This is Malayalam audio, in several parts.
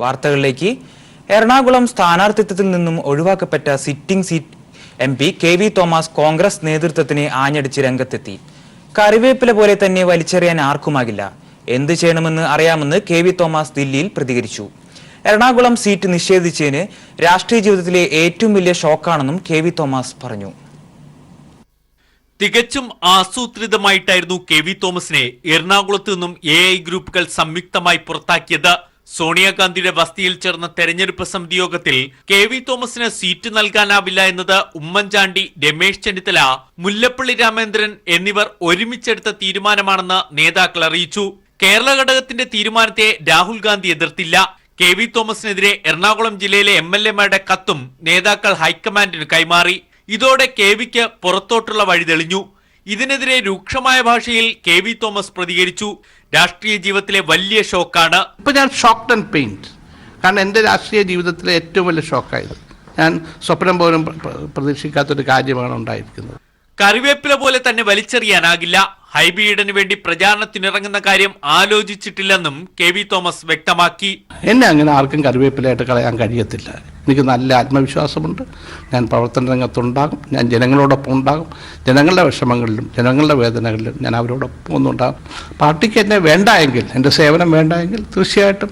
വാർത്തകളിലേക്ക്. എറണാകുളം സ്ഥാനാർത്ഥിത്വത്തിൽ നിന്നും ഒഴിവാക്കപ്പെട്ട sitting seat MP KV Thomas Congress നേതൃത്വത്തിന് ആഞ്ഞടിച്ച് രംഗത്തെത്തി. കറിവേപ്പില പോലെ തന്നെ വലിച്ചെറിയാൻ ആർക്കുമാകില്ല, എന്ത് ചെയ്യണമെന്ന് അറിയാമെന്ന് KV തോമസ് ദില്ലിയിൽ പ്രതികരിച്ചു. എറണാകുളം സീറ്റ് നിഷേധിച്ചതിന് രാഷ്ട്രീയ ജീവിതത്തിലെ ഏറ്റവും വലിയ ഷോക്കാണെന്നും KV തോമസ് പറഞ്ഞു. തികച്ചും ആസൂത്രിതമായിട്ടായിരുന്നു KV തോമസിനെ എറണാകുളത്ത് നിന്നും AI ഗ്രൂപ്പുകൾ സംയുക്തമായി പുറത്താക്കിയത്. സോണിയാഗാന്ധിയുടെ വസതിയിൽ ചേർന്ന തെരഞ്ഞെടുപ്പ് സമിതി യോഗത്തിൽ KV തോമസിന് സീറ്റ് നൽകാനാവില്ല എന്നത് ഉമ്മൻചാണ്ടി, രമേശ് ചെന്നിത്തല, മുല്ലപ്പള്ളി രാമചന്ദ്രൻ എന്നിവർ ഒരുമിച്ചെടുത്ത തീരുമാനമാണെന്ന് നേതാക്കൾ അറിയിച്ചു. കേരള ഘടകത്തിന്റെ തീരുമാനത്തെ രാഹുൽ ഗാന്ധി എതിർത്തില്ല. KV തോമസിനെതിരെ എറണാകുളം ജില്ലയിലെ MLA-മാരുടെ കത്തും നേതാക്കൾ ഹൈക്കമാൻഡിന് കൈമാറി. ഇതോടെ KVക്ക് പുറത്തോട്ടുള്ള വഴി തെളിഞ്ഞു. ഇതിനെതിരെ രൂക്ഷമായ ഭാഷയിൽ KV തോമസ് പ്രതികരിച്ചു. രാഷ്ട്രീയ ജീവിതത്തിലെ വലിയ ഷോക്കാണ്. ഇപ്പൊ ഞാൻ ഷോക്ക്ഡ് ആൻഡ് പെയിൻഡ്. കാരണം എൻ്റെ രാഷ്ട്രീയ ജീവിതത്തിലെ ഏറ്റവും വലിയ ഷോക്കായത്. ഞാൻ സ്വപ്നം പോലും പ്രതീക്ഷിക്കാത്തൊരു കാര്യമാണ് ഉണ്ടായിരിക്കുന്നത്. കറിവേപ്പില പോലെ തന്നെ വലിച്ചെറിയാനാകില്ല. ഹൈബി ഈഡന് വേണ്ടി പ്രചാരണത്തിനിറങ്ങുന്ന കാര്യം ആലോചിച്ചിട്ടില്ലെന്നും KV തോമസ് വ്യക്തമാക്കി. എന്നെ അങ്ങനെ ആർക്കും കറിവേപ്പിലായിട്ട് കളയാൻ കഴിയത്തില്ല. എനിക്ക് നല്ല ആത്മവിശ്വാസമുണ്ട്. ഞാൻ പ്രവർത്തന രംഗത്തുണ്ടാകും, ഞാൻ ജനങ്ങളോടൊപ്പം ഉണ്ടാകും. ജനങ്ങളുടെ വിഷമങ്ങളിലും ജനങ്ങളുടെ വേദനകളിലും ഞാൻ അവരോടൊപ്പം ഒന്നുണ്ടാകും. പാർട്ടിക്ക് എന്നെ വേണ്ട എങ്കിൽ, എൻ്റെ സേവനം വേണ്ട എങ്കിൽ തീർച്ചയായിട്ടും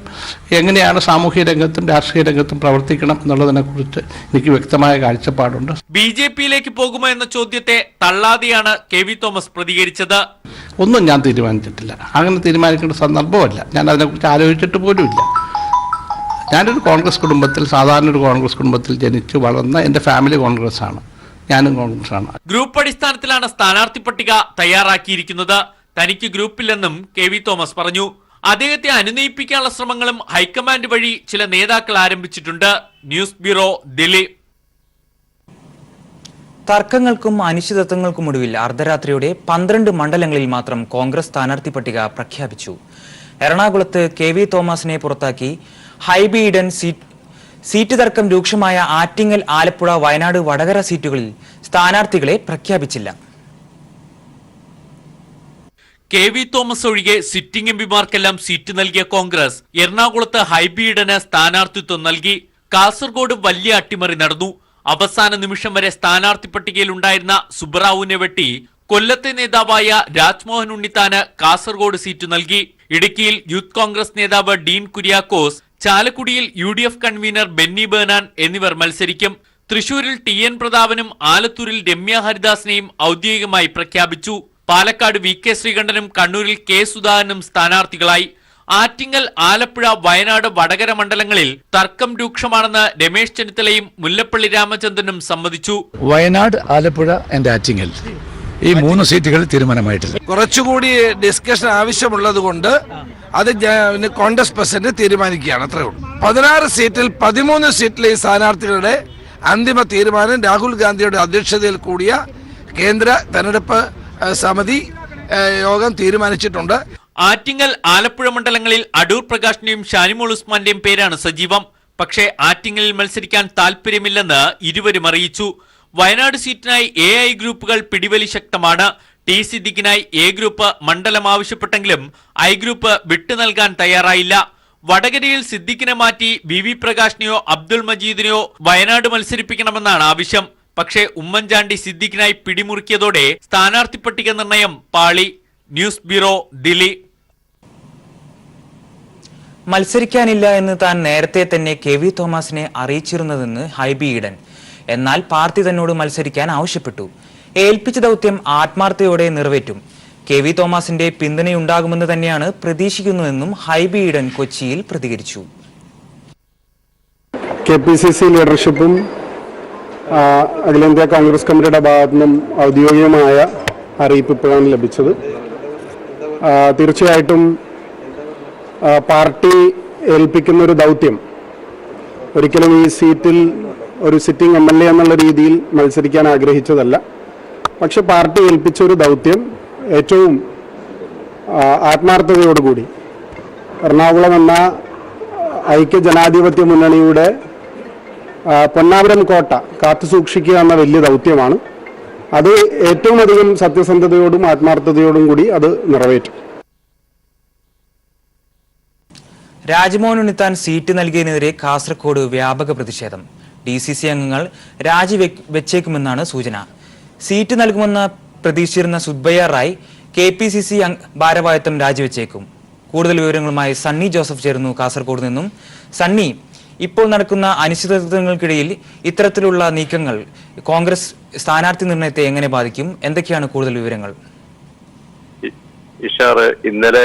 എങ്ങനെയാണ് സാമൂഹ്യ രംഗത്തും രാഷ്ട്രീയ രംഗത്തും പ്രവർത്തിക്കണം എന്നുള്ളതിനെക്കുറിച്ച് എനിക്ക് വ്യക്തമായ കാഴ്ചപ്പാടുണ്ട്. BJP-യിലേക്ക് പോകുമോ എന്ന ചോദ്യത്തെ തള്ളാതെയാണ് KV തോമസ് പ്രതികരിച്ചത്. ഒന്നും ഞാൻ തീരുമാനിച്ചിട്ടില്ല. അങ്ങനെ തീരുമാനിക്കേണ്ട സന്ദർഭമല്ല. ഞാൻ അതിനെക്കുറിച്ച് ആലോചിച്ചിട്ട് പോലുമില്ല. ഞാനൊരു കോൺഗ്രസ് കുടുംബത്തിൽ, സാധാരണ ഒരു കോൺഗ്രസ് കുടുംബത്തിൽ ജനിച്ചു വളർന്ന എൻ്റെ ഫാമിലി കോൺഗ്രസ് ആണ്. ഞാനും കോൺഗ്രസ് ആണ്. ഗ്രൂപ്പ് അടിസ്ഥാനത്തിലാണ് സ്ഥാനാർത്ഥി പട്ടിക തയ്യാറാക്കിയിരിക്കുന്നത്. തനിക്ക് ഗ്രൂപ്പില്ലെന്നും KV തോമസ് പറഞ്ഞു. അദ്ദേഹത്തെ അനുനയിപ്പിക്കാനുള്ള ശ്രമങ്ങളും ഹൈക്കമാൻഡ് വഴി ചില നേതാക്കൾ ആരംഭിച്ചിട്ടുണ്ട്. News bureau, Delhi. തർക്കങ്ങൾക്കും അനിശ്ചിതത്വങ്ങൾക്കുമൊടുവിൽ അർദ്ധരാത്രിയോടെ 12 മണ്ഡലങ്ങളിൽ മാത്രം കോൺഗ്രസ് സ്ഥാനാർത്ഥി പട്ടിക പ്രഖ്യാപിച്ചു. എറണാകുളത്ത് KV തോമസിനെ പുറത്താക്കി. ഹൈബി ഈഡൻ സീറ്റ് തർക്കം രൂക്ഷമായ ആറ്റിങ്ങൽ, ആലപ്പുഴ, വയനാട്, വടകര സീറ്റുകളിൽ സ്ഥാനാർത്ഥികളെ പ്രഖ്യാപിച്ചില്ല. KV തോമസ് ഒഴികെ സിറ്റിംഗ് MPമാർക്കെല്ലാം സീറ്റ് നൽകിയ കോൺഗ്രസ് എറണാകുളത്ത് ഹൈബി ഈഡന് സ്ഥാനാർത്ഥിത്വം നൽകി. കാസർഗോഡ് വലിയ അട്ടിമറി നടന്നു. അവസാന നിമിഷം വരെ സ്ഥാനാർത്ഥി പട്ടികയിൽ ഉണ്ടായിരുന്ന സുബ്രാവുവിനെ വെട്ടി കൊല്ലത്തെ നേതാവായ രാജ്മോഹൻ ഉണ്ണിത്താന് കാസർഗോഡ് സീറ്റ് നൽകി. ഇടുക്കിയിൽ യൂത്ത് കോൺഗ്രസ് നേതാവ് ഡീൻ കുര്യാക്കോസ്, ചാലക്കുടിയിൽ UDF കൺവീനർ ബെന്നി ബേനാൻ എന്നിവർ മത്സരിക്കും. തൃശൂരിൽ TN പ്രതാപനും ആലത്തൂരിൽ രമ്യ ഹരിദാസിനെയും ഔദ്യോഗികമായി പ്രഖ്യാപിച്ചു. പാലക്കാട് VK ശ്രീകണ്ഠനും കണ്ണൂരിൽ K സുധാകരനും സ്ഥാനാർത്ഥികളായി. ആറ്റിങ്ങൽ, ആലപ്പുഴ, വയനാട്, വടകര മണ്ഡലങ്ങളിൽ തർക്കം രൂക്ഷമാണെന്ന് രമേശ് ചെന്നിത്തലയും മുല്ലപ്പള്ളി രാമചന്ദ്രനും സമ്മതിച്ചു. വയനാട്, ആലപ്പുഴ ആൻഡ് ആറ്റിങ്ങൽ, ഈ 3 സീറ്റുകൾ തീരുമാനമായിട്ടില്ല. കുറച്ചുകൂടി ഡിസ്കഷൻ ആവശ്യമുള്ളത് കൊണ്ട് അത് കോൺഗ്രസ് പ്രസിഡന്റ് തീരുമാനിക്കുകയാണ്. അത്രേ ഉള്ളൂ. 16 സീറ്റിൽ 13 സീറ്റിലെ ഈ സ്ഥാനാർത്ഥികളുടെ അന്തിമ തീരുമാനം രാഹുൽ ഗാന്ധിയുടെ അധ്യക്ഷതയിൽ കൂടിയ കേന്ദ്ര തെരഞ്ഞെടുപ്പ് സമിതി യോഗം തീരുമാനിച്ചിട്ടുണ്ട്. ആറ്റിങ്ങൽ, ആലപ്പുഴ മണ്ഡലങ്ങളിൽ അടൂർ പ്രകാശിന്റെയും ഷാനിമോൾ ഉസ്മാന്റെയും പേരാണ് സജീവം. പക്ഷേ ആറ്റിങ്ങലിൽ മത്സരിക്കാൻ താല്പര്യമില്ലെന്ന് ഇരുവരും അറിയിച്ചു. വയനാട് സീറ്റിനായി AI ഗ്രൂപ്പുകൾ പിടിവലി ശക്തമാണ്. T സിദ്ദിഖിനായി A ഗ്രൂപ്പ് മണ്ഡലം ആവശ്യപ്പെട്ടെങ്കിലും I ഗ്രൂപ്പ് വിട്ടു നൽകാൻ തയ്യാറായില്ല. വടകരയിൽ സിദ്ദിഖിനെ മാറ്റി VV പ്രകാശിനെയോ അബ്ദുൾ മജീദിനെയോ വയനാട് മത്സരിപ്പിക്കണമെന്നാണ് ആവശ്യം. പക്ഷേ ഉമ്മൻചാണ്ടി സിദ്ദിഖിനായി പിടിമുറുക്കിയതോടെ സ്ഥാനാർത്ഥി പട്ടിക നിർണയം പാളി. News bureau, Delhi. മത്സരിക്കാനില്ല എന്ന് താൻ നേരത്തെ തന്നെ KV തോമസിനെ അറിയിച്ചിരുന്നതെന്ന് ഹൈബി ഈഡൻ. എന്നാൽ പാർട്ടി തന്നോട് മത്സരിക്കാൻ ആവശ്യപ്പെട്ടു. ഏൽപ്പിച്ച ദൗത്യം ആത്മാർത്ഥയോടെ നിറവേറ്റും. KV തോമസിന്റെ പിന്തുണയുണ്ടാകുമെന്ന് തന്നെയാണ് പ്രതീക്ഷിക്കുന്നതെന്നും ഹൈബി ഈഡൻ കൊച്ചിയിൽ പ്രതികരിച്ചു. KPCC ലീഡർഷിപ്പും അഖിലേന്ത്യാ കോൺഗ്രസ് കമ്മിറ്റിയുടെ ഭാഗത്തു നിന്നും ഔദ്യോഗികമായ അറിയിപ്പ് ഇപ്പോഴാണ് ലഭിച്ചത്. തീർച്ചയായിട്ടും പാർട്ടി ഏൽപ്പിക്കുന്നൊരു ദൗത്യം ഒരിക്കലും ഈ സീറ്റിൽ ഒരു സിറ്റിംഗ് MLA എന്നുള്ള രീതിയിൽ മത്സരിക്കാൻ ആഗ്രഹിച്ചതല്ല. പക്ഷെ പാർട്ടി ഏൽപ്പിച്ചൊരു ദൗത്യം ഏറ്റവും ആത്മാർത്ഥതയോടുകൂടി എറണാകുളം എന്ന ഐക്യ ജനാധിപത്യ മുന്നണിയുടെ പൊന്നാപുരം കോട്ട കാത്തുസൂക്ഷിക്കുക എന്ന വലിയ ദൗത്യമാണ്. അത് ഏറ്റവും അധികം സത്യസന്ധതയോടും ആത്മാർത്ഥതയോടും കൂടി അത് നിറവേറ്റും. രാജ്മോഹൻ ഉണ്ണിത്താൻ സീറ്റ് നൽകിയതിനെതിരെ കാസർഗോഡ് വ്യാപക പ്രതിഷേധം. DCC അംഗങ്ങൾ രാജിവെച്ചേക്കുമെന്നാണ് സൂചന. സീറ്റ് നൽകുമെന്ന് പ്രതീക്ഷിച്ചിരുന്ന സുബ്ബയ്യ റായ് KPCC ഭാരവാഹിത്വം രാജിവെച്ചേക്കും. കൂടുതൽ വിവരങ്ങളുമായി സണ്ണി ജോസഫ് ചേരുന്നു കാസർഗോഡ് നിന്നും. സണ്ണി, ഇപ്പോൾ നടക്കുന്ന അനിശ്ചിതത്വങ്ങൾക്കിടയിൽ ഇത്തരത്തിലുള്ള നീക്കങ്ങൾ കോൺഗ്രസ് സ്ഥാനാർത്ഥി നിർണയത്തെ എങ്ങനെ ബാധിക്കും? എന്തൊക്കെയാണ് കൂടുതൽ വിവരങ്ങൾ? ഇഷാർ, ഇന്നലെ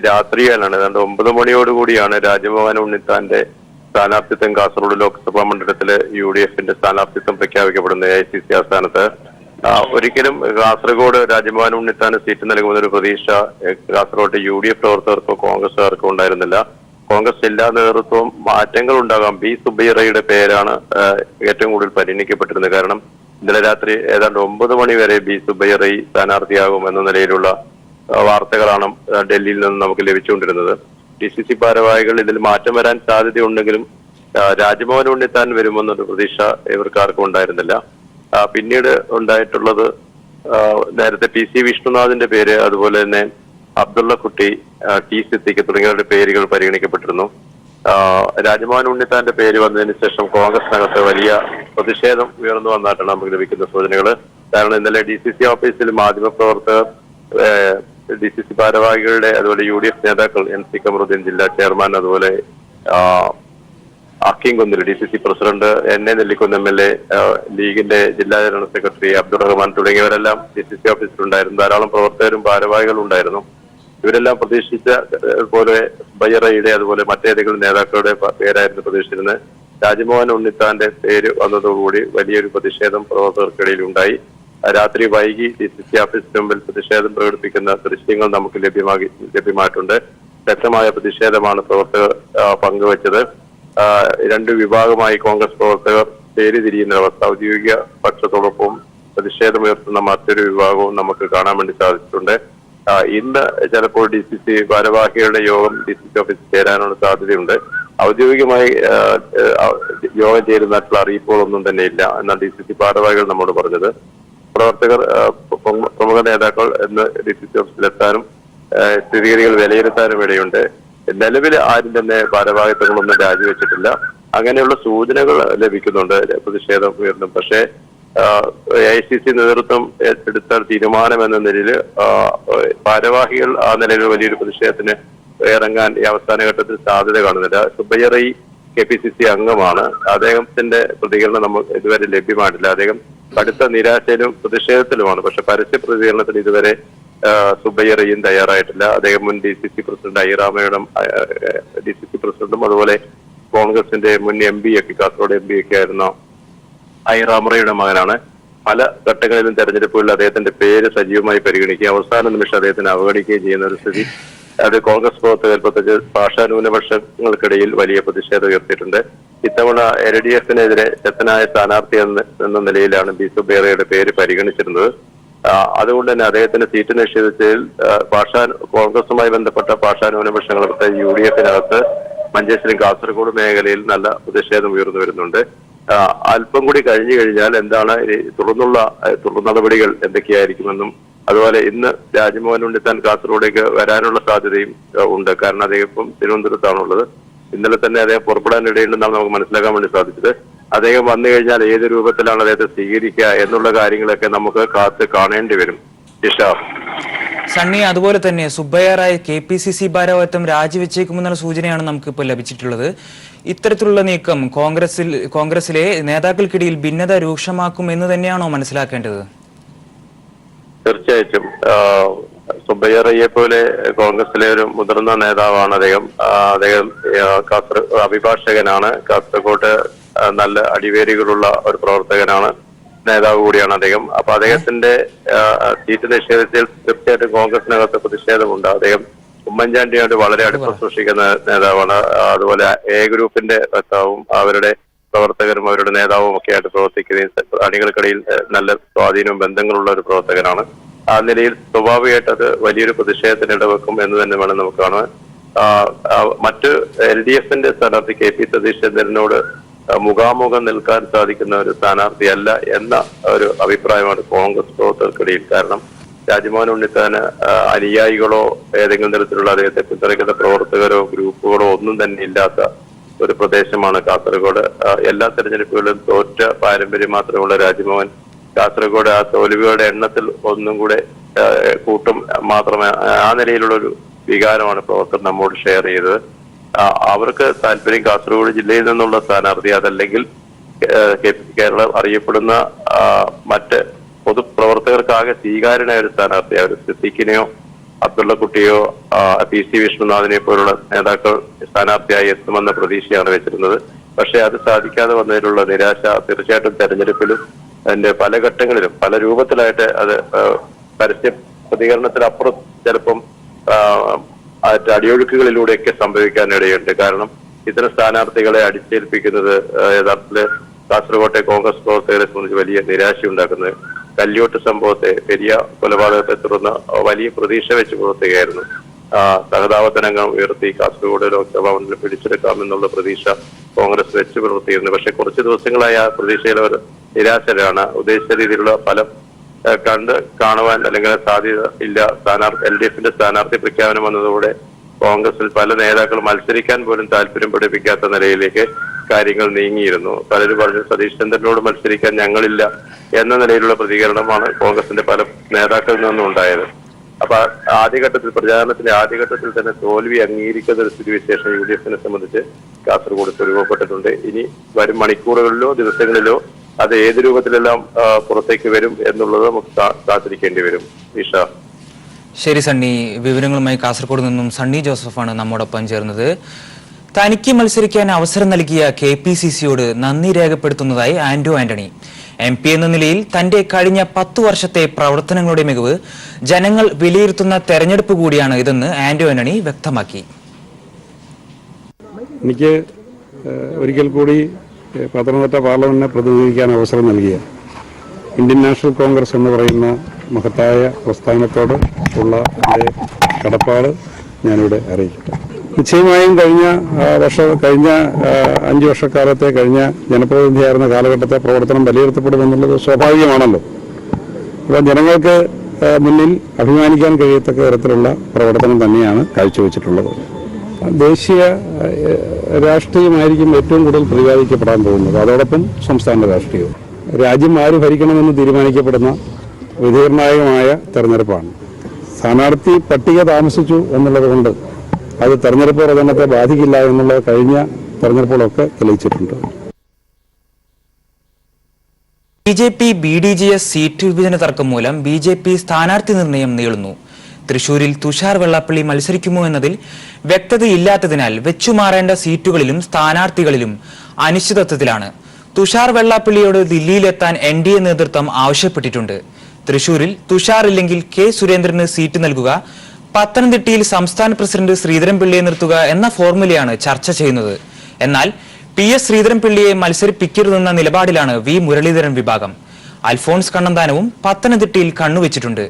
രാത്രിയിലാണ് 9 മണിയോടുകൂടിയാണ് രാജ്മോഹൻ ഉണ്ണിത്താന്റെ സ്ഥാനാർത്ഥിത്വം കാസർഗോഡ് ലോക്സഭാ മണ്ഡലത്തില് UDFന്റെ സ്ഥാനാർത്ഥിത്വം പ്രഖ്യാപിക്കപ്പെടുന്നത്. AICC ആസ്ഥാനത്ത് ഒരിക്കലും കാസർഗോഡ് രാജ്മോഹൻ ഉണ്ണിത്താന് സീറ്റ് നൽകുമെന്നൊരു പ്രതീക്ഷ കാസർഗോഡ് UDF പ്രവർത്തകർക്കോ കോൺഗ്രസുകാർക്കോ ഉണ്ടായിരുന്നില്ല. കോൺഗ്രസ് ജില്ലാ നേതൃത്വം മാറ്റങ്ങൾ ഉണ്ടാകാം. B. സുബ്ബയ്യയുടെ പേരാണ് ഏറ്റവും കൂടുതൽ പരിഗണിക്കപ്പെട്ടിരുന്നത്. കാരണം ഇന്നലെ രാത്രി ഏതാണ്ട് 9 മണി വരെ B. സുബ്ബയ്യ സ്ഥാനാർത്ഥിയാകും എന്ന നിലയിലുള്ള വാർത്തകളാണ് ഡൽഹിയിൽ നിന്ന് നമുക്ക് ലഭിച്ചുകൊണ്ടിരുന്നത്. DCC ഭാരവാഹികൾ ഇതിൽ മാറ്റം വരാൻ സാധ്യതയുണ്ടെങ്കിലും രാജ്മോഹൻ ഉണ്ണിത്താൻ വരുമെന്നൊരു പ്രതീക്ഷ ഇവർക്കാർക്കും ഉണ്ടായിരുന്നില്ല. പിന്നീട് ഉണ്ടായിട്ടുള്ളത് നേരത്തെ PC വിഷ്ണുനാഥിന്റെ പേര്, അതുപോലെ തന്നെ അബ്ദുള്ള കുട്ടി, T. സിദ്ദിഖ് തുടങ്ങിയവരുടെ പേരുകൾ പരിഗണിക്കപ്പെട്ടിരുന്നു. രാജ്മോഹൻ ഉണ്ണിത്താന്റെ പേര് വന്നതിന് ശേഷം കോൺഗ്രസിനകത്ത് വലിയ പ്രതിഷേധം ഉയർന്നു വന്നായിട്ടാണ് നമുക്ക് ലഭിക്കുന്ന സൂചനകൾ. കാരണം ഇന്നലെ DCC ഓഫീസിൽ മാധ്യമപ്രവർത്തകർ, DCC ഭാരവാഹികളുടെ, അതുപോലെ UDF നേതാക്കൾ MC കമറുദ്ദീൻ ജില്ലാ ചെയർമാൻ, അതുപോലെ Hakeem Kunnil DCC president, NA Nellikkunnu MLA, ലീഗിന്റെ ജില്ലാ ജനറൽ സെക്രട്ടറി അബ്ദുറഹ്മാൻ തുടങ്ങിയവരെല്ലാം DCC ഓഫീസിലുണ്ടായിരുന്നു. ധാരാളം പ്രവർത്തകരും ഭാരവാഹികളും ഉണ്ടായിരുന്നു. ഇവരെല്ലാം പ്രതീക്ഷിച്ച പോലെ സുബ്ബയ്യയുടെ അതുപോലെ മറ്റേതെങ്കിലും നേതാക്കളുടെ പേരായിരുന്നു പ്രതീക്ഷിച്ചിരുന്നത്. രാജ്മോഹൻ ഉണ്ണിത്താന്റെ പേര് വന്നതോടുകൂടി വലിയൊരു പ്രതിഷേധം പ്രവർത്തകർക്കിടയിൽ ഉണ്ടായി. രാത്രി വൈകി DCC ഓഫീസിന് മുമ്പിൽ പ്രതിഷേധം പ്രകടിപ്പിക്കുന്ന ദൃശ്യങ്ങൾ നമുക്ക് ലഭ്യമായിട്ടുണ്ട്. ശക്തമായ പ്രതിഷേധമാണ് പ്രവർത്തകർ പങ്കുവച്ചത്. 2 വിഭാഗമായി കോൺഗ്രസ് പ്രവർത്തകർ ചേരിതിരിയുന്ന അവസ്ഥ. ഔദ്യോഗിക പക്ഷത്തോടൊപ്പം പ്രതിഷേധമുയർത്തുന്ന മറ്റൊരു വിഭാഗവും നമുക്ക് കാണാൻ വേണ്ടി സാധിച്ചിട്ടുണ്ട്. ഇന്ന് ചിലപ്പോൾ DCC ഭാരവാഹികളുടെ യോഗം DCC ഓഫീസിൽ ചേരാനുള്ള സാധ്യതയുണ്ട്. ഔദ്യോഗികമായി യോഗം ചേരുന്നതായിട്ടുള്ള അറിയിപ്പുകളൊന്നും തന്നെ ഇല്ല എന്നാണ് DCC ഭാരവാഹികൾ നമ്മോട് പറഞ്ഞത്. പ്രവർത്തകർ, പ്രമുഖ നേതാക്കൾ എന്ന് DCC ഓഫീസിലെത്താനും സ്ഥിതിഗതികൾ വിലയിരുത്താനും ഇടയുണ്ട്. നിലവിൽ ആരും തന്നെ ഭാരവാഹിത്വങ്ങളൊന്നും രാജിവെച്ചിട്ടില്ല. അങ്ങനെയുള്ള സൂചനകൾ ലഭിക്കുന്നുണ്ട് പ്രതിഷേധം ഉയർന്നും. പക്ഷേ AICC നേതൃത്വം എടുത്ത തീരുമാനം എന്ന നിലയിൽ ഭാരവാഹികൾ ആ നിലയിൽ വലിയൊരു പ്രതിഷേധത്തിന് ഇറങ്ങാൻ ഈ അവസാന ഘട്ടത്തിൽ സാധ്യത കാണുന്നില്ല. സുബ്ബയ്യ KPCC അംഗമാണ്. അദ്ദേഹത്തിന്റെ പ്രതികരണം നമുക്ക് ഇതുവരെ ലഭ്യമായിട്ടില്ല. അദ്ദേഹം കടുത്ത നിരാശയിലും പ്രതിഷേധത്തിലുമാണ്. പക്ഷെ പരസ്യ പ്രതികരണത്തിന് ഇതുവരെ സുബ്ബയ്യ തയ്യാറായിട്ടില്ല. അദ്ദേഹം മുൻ DCC പ്രസിഡന്റ് ഐറാമയുടെ DCC പ്രസിഡന്റും അതുപോലെ കോൺഗ്രസിന്റെ മുൻ MP ഒക്കെ കാസർഗോഡ് MP ഒക്കെ ആയിരുന്ന ഐറാമയുടെ മകനാണ്. പല ഘട്ടങ്ങളിലും തെരഞ്ഞെടുപ്പുകളിൽ അദ്ദേഹത്തിന്റെ പേര് സജീവമായി പരിഗണിക്കുകയും അവസാന നിമിഷം അദ്ദേഹത്തിന് അവഗണിക്കുകയും ചെയ്യുന്ന ഒരു സ്ഥിതി അത് കോൺഗ്രസ് പ്രവർത്തകർ, പ്രത്യേകിച്ച് ഭാഷാ ന്യൂനപക്ഷങ്ങൾക്കിടയിൽ വലിയ പ്രതിഷേധം ഉയർത്തിയിട്ടുണ്ട്. ഇത്തവണ LDFനെതിരെ ശക്തനായ സ്ഥാനാർത്ഥി എന്ന നിലയിലാണ് B. സുബ്ബയ്യയുടെ പേര് പരിഗണിച്ചിരുന്നത്. അതുകൊണ്ട് തന്നെ അദ്ദേഹത്തിന് സീറ്റ് നിഷേധിച്ചതിൽ കോൺഗ്രസുമായി ബന്ധപ്പെട്ട ഭാഷാ ന്യൂനപക്ഷങ്ങൾ, പ്രത്യേകിച്ച് UDFനകത്ത് മഞ്ചേശ്വരം കാസർഗോഡ് മേഖലയിൽ നല്ല പ്രതിഷേധം ഉയർന്നു വരുന്നുണ്ട്. അല്പം കൂടി കഴിഞ്ഞു കഴിഞ്ഞാൽ എന്താണ് തുടർ നടപടികൾ എന്തൊക്കെയായിരിക്കുമെന്നും, അതുപോലെ ഇന്ന് രാജ്മോഹൻ ഉണ്ണിത്താൻ കാസർഗോഡേക്ക് വരാനുള്ള സാധ്യതയും ഉണ്ട്. കാരണം അദ്ദേഹം ഇപ്പം തിരുവനന്തപുരത്താണുള്ളത്. ഇന്നലെ തന്നെ അദ്ദേഹം പുറപ്പെടാനിടയുണ്ടെന്നാണ് നമുക്ക് മനസ്സിലാക്കാൻ വേണ്ടി സാധിച്ചത്. അദ്ദേഹം വന്നു കഴിഞ്ഞാൽ ഏത് രൂപത്തിലാണ് അദ്ദേഹത്തെ സ്വീകരിക്കുക എന്നുള്ള കാര്യങ്ങളൊക്കെ നമുക്ക് കാത്ത് കാണേണ്ടി വരും. സണ്ണി, അതുപോലെ തന്നെ സുബ്ബയ്യ റായ് KPCC ഭാരവാഹിത്വം രാജിവെച്ചേക്കുമെന്നുള്ള സൂചനയാണ് നമുക്കിപ്പോൾ ലഭിച്ചിട്ടുള്ളത്. ഇത്തരത്തിലുള്ള നീക്കം കോൺഗ്രസിലെ നേതാക്കൾക്കിടയിൽ ഭിന്നത രൂക്ഷമാക്കും എന്ന് തന്നെയാണോ മനസ്സിലാക്കേണ്ടത്? തീർച്ചയായിട്ടും സുബ്ബയ്യ പോലെ കോൺഗ്രസിലെ ഒരു മുതിർന്ന നേതാവാണ് അദ്ദേഹം. അഭിഭാഷകനാണ്. കാസർഗോഡ് നല്ല അടിവേരുകളുള്ള ഒരു പ്രവർത്തകനാണ്, നേതാവ് കൂടിയാണ് അദ്ദേഹം. അപ്പൊ അദ്ദേഹത്തിന്റെ സീറ്റ് നിഷേധിച്ചതിൽ തീർച്ചയായിട്ടും കോൺഗ്രസിനകത്ത് പ്രതിഷേധമുണ്ട്. അദ്ദേഹം ഉമ്മൻചാണ്ടിയോട് വളരെ അടുപ്പം സൂക്ഷിക്കുന്ന നേതാവാണ്. അതുപോലെ A ഗ്രൂപ്പിന്റെ വക്താവും അവരുടെ പ്രവർത്തകരും അവരുടെ നേതാവും ഒക്കെ ആയിട്ട് പ്രവർത്തിക്കുകയും അണികൾക്കിടയിൽ നല്ല സ്വാധീനവും ബന്ധങ്ങളുള്ള ഒരു പ്രവർത്തകനാണ്. ആ നിലയിൽ സ്വാഭാവികമായിട്ട് അത് വലിയൊരു പ്രതിഷേധത്തിന് ഇടവെക്കും എന്ന് തന്നെ വേണം നമുക്ക് കാണാൻ. മറ്റ് LDFന്റെ സ്ഥാനാർത്ഥി KP സതീശചന്ദ്രനോട് മുഖാമുഖം നിൽക്കാൻ സാധിക്കുന്ന ഒരു സ്ഥാനാർത്ഥിയല്ല എന്ന ഒരു അഭിപ്രായമാണ് കോൺഗ്രസ് പ്രവർത്തകർക്കിടയിൽ. കാരണം രാജ്മോഹൻ ഉണ്ണിത്താന് അനുയായികളോ ഏതെങ്കിലും തരത്തിലുള്ള അദ്ദേഹത്തെ പിന്തുണയ്ക്കുന്ന പ്രവർത്തകരോ ഗ്രൂപ്പുകളോ ഒന്നും തന്നെ ഇല്ലാത്ത ഒരു പ്രദേശമാണ് കാസർഗോഡ്. എല്ലാ തെരഞ്ഞെടുപ്പുകളിലും തോറ്റ പാരമ്പര്യം മാത്രമുള്ള രാജ്മോഹൻ കാസർഗോഡ് ആ തോൽവിയുടെ എണ്ണത്തിൽ ഒന്നും കൂടെ കൂട്ടും മാത്രമേ ആ നിലയിലുള്ള ഒരു വികാരമാണ് പ്രവർത്തകർ നമ്മോട് ഷെയർ ചെയ്തത്. അവർക്ക് താല്പര്യം കാസർഗോഡ് ജില്ലയിൽ നിന്നുള്ള സ്ഥാനാർത്ഥി, അതല്ലെങ്കിൽ കേരളം അറിയപ്പെടുന്ന മറ്റ് പൊതുപ്രവർത്തകർക്കാകെ സ്വീകാര്യനായ ഒരു സ്ഥാനാർത്ഥി, അവർ സിദ്ദീഖിനെയോ അബ്ദുള്ളക്കുട്ടിയോ PC വിഷ്ണുനാഥിനെ പോലുള്ള നേതാക്കൾ സ്ഥാനാർത്ഥിയായി എത്തുമെന്ന പ്രതീക്ഷയാണ് വെച്ചിരുന്നത്. പക്ഷെ അത് സാധിക്കാതെ വന്നതിലുള്ള നിരാശ തീർച്ചയായിട്ടും തെരഞ്ഞെടുപ്പിലും അതിന്റെ പല ഘട്ടങ്ങളിലും പല രൂപത്തിലായിട്ട് അത് പരസ്യ പ്രതികരണത്തിനപ്പുറം ചിലപ്പം അടിയൊഴുക്കുകളിലൂടെയൊക്കെ സംഭവിക്കാനിടയുണ്ട്. കാരണം ഇത്തരം സ്ഥാനാർത്ഥികളെ അടിച്ചേൽപ്പിക്കുന്നത് യഥാർത്ഥത്തില് കാസർകോട്ടെ കോൺഗ്രസ് പ്രവർത്തകരെ സംബന്ധിച്ച് വലിയ നിരാശയുണ്ടാക്കുന്നത്. കല്യോട്ട് സംഭവത്തെ, പെരിയ കൊലപാതകത്തെ തുടർന്ന് വലിയ പ്രതീക്ഷ വെച്ച് പുറത്തുകയായിരുന്നു. സഹതാപത്തരംഗം ഉയർത്തി കാസർഗോഡ് ലോക്സഭാ മണ്ഡലം പിടിച്ചെടുക്കാമെന്നുള്ള പ്രതീക്ഷ കോൺഗ്രസ് വെച്ച് പുലർത്തിയിരുന്നു. പക്ഷെ കുറച്ച് ദിവസങ്ങളായി ആ പ്രതീക്ഷയിൽ അവർ നിരാശരാണ്. ഉദ്ദേശിച്ച രീതിയിലുള്ള ഫലം കാണുവാൻ അല്ലെങ്കിൽ സാധ്യത ഇല്ല. LDFന്റെ സ്ഥാനാർത്ഥി പ്രഖ്യാപനം വന്നതോടെ കോൺഗ്രസിൽ പല നേതാക്കൾ മത്സരിക്കാൻ പോലും താല്പര്യം പ്രകടിപ്പിക്കാത്ത നിലയിലേക്ക് കാര്യങ്ങൾ നീങ്ങിയിരുന്നു. പലരും പറഞ്ഞു സതീഷ് ചന്ദ്രനോട് മത്സരിക്കാൻ ഞങ്ങളില്ല എന്ന നിലയിലുള്ള പ്രതികരണമാണ് കോൺഗ്രസിന്റെ പല നേതാക്കളിൽ നിന്നും ഉണ്ടായത്. അപ്പൊ ആദ്യഘട്ടത്തിൽ, പ്രചാരണത്തിന്റെ ആദ്യഘട്ടത്തിൽ തന്നെ തോൽവി അംഗീകരിക്കുന്ന ഒരു സ്ഥിതിവിശേഷം UDFനെ സംബന്ധിച്ച് കാസർഗോഡ് രൂപപ്പെട്ടിട്ടുണ്ട്. ഇനി വരും മണിക്കൂറുകളിലോ ദിവസങ്ങളിലോ അത് ഏത് രൂപത്തിലെല്ലാം പുറത്തേക്ക് വരും എന്നുള്ളത് നമുക്ക് കാത്തിരിക്കേണ്ടി വരും. ഈഷ. ശരി സണ്ണി, വിവരങ്ങളുമായി കാസർഗോഡ് നിന്നും സണ്ണി ജോസഫാണ് നമ്മോടൊപ്പം ചേർന്നത്. തനിക്ക് മത്സരിക്കാൻ അവസരം നൽകിയ KPCCയോട് നന്ദി രേഖപ്പെടുത്തുന്നതായി ആന്റോ ആന്റണി. MP എന്ന നിലയിൽ തന്റെ കഴിഞ്ഞ 10 വർഷത്തെ പ്രവർത്തനങ്ങളുടെ മികവ് ജനങ്ങൾ വിലയിരുത്തുന്ന തെരഞ്ഞെടുപ്പ് കൂടിയാണ് ഇതെന്ന് ആന്റോ ആന്റണി വ്യക്തമാക്കി. എനിക്ക് ഒരിക്കൽ കൂടി പത്തനംതിട്ട പാർലമെന്റിനെ പ്രതിനിധീകരിക്കാൻ അവസരം നൽകിയ ഇന്ത്യൻ നാഷണൽ കോൺഗ്രസ് എന്ന് പറയുന്ന മഹത്തായ പ്രസ്ഥാനത്തോട് ഉള്ള എൻ്റെ കടപ്പാട് ഞാനിവിടെ അറിയിക്കട്ടെ. നിശ്ചയമായും കഴിഞ്ഞ 5 വർഷക്കാലത്തെ കഴിഞ്ഞ ജനപ്രതിനിധിയായിരുന്ന കാലഘട്ടത്തെ പ്രവർത്തനം വിലയിരുത്തപ്പെടുമെന്നുള്ളത് സ്വാഭാവികമാണല്ലോ. അപ്പോൾ ജനങ്ങൾക്ക് മുന്നിൽ അഭിമാനിക്കാൻ കഴിയത്തക്ക തരത്തിലുള്ള പ്രവർത്തനം തന്നെയാണ് കാഴ്ചവെച്ചിട്ടുള്ളത്. ദേശീയ രാഷ്ട്രീയമായിരിക്കും ഏറ്റവും കൂടുതൽ പ്രതിപാദിക്കപ്പെടാൻ പോകുന്നത്, അതോടൊപ്പം സംസ്ഥാന രാഷ്ട്രീയവും. രാജ്യം ആര് ഭരിക്കണമെന്ന് തീരുമാനിക്കപ്പെടുന്ന വിധിനിർണായകമായ തെരഞ്ഞെടുപ്പാണ്. സ്ഥാനാർത്ഥി പട്ടിക താമസിച്ചു എന്നുള്ളത് കൊണ്ട് അത് തെരഞ്ഞെടുപ്പ് പ്രചരണത്തെ ബാധിക്കില്ല എന്നുള്ളത് കഴിഞ്ഞ തെരഞ്ഞെടുപ്പുകളൊക്കെ തെളിയിച്ചിട്ടുണ്ട്. BJP BDJS സീറ്റ് വിഭജന തർക്കം മൂലം BJP സ്ഥാനാർത്ഥി നിർണയം നീളുന്നു. തൃശൂരിൽ തുഷാർ വെള്ളാപ്പള്ളി മത്സരിക്കുമോ എന്നതിൽ വ്യക്തതയില്ലാത്തതിനാൽ വെച്ചുമാറേണ്ട സീറ്റുകളിലും സ്ഥാനാർത്ഥികളിലും അനിശ്ചിതത്വത്തിലാണ്. തുഷാർ വെള്ളാപ്പള്ളിയോട് ദില്ലിയിലെത്താൻ NDA നേതൃത്വം ആവശ്യപ്പെട്ടിട്ടുണ്ട്. തൃശൂരിൽ തുഷാർ ഇല്ലെങ്കിൽ K സുരേന്ദ്രന് സീറ്റ് നൽകുക, പത്തനംതിട്ടയിൽ സംസ്ഥാന പ്രസിഡന്റ് ശ്രീധരൻപിള്ളിയെ നിർത്തുക എന്ന ഫോർമുലയാണ് ചർച്ച ചെയ്യുന്നത്. എന്നാൽ PS ശ്രീധരൻപിള്ളിയെ മത്സരിപ്പിക്കരുതെന്ന നിലപാടിലാണ് V മുരളീധരൻ വിഭാഗം. അൽഫോൺസ് കണ്ണന്താനവും പത്തനംതിട്ടയിൽ കണ്ണുവച്ചിട്ടുണ്ട്.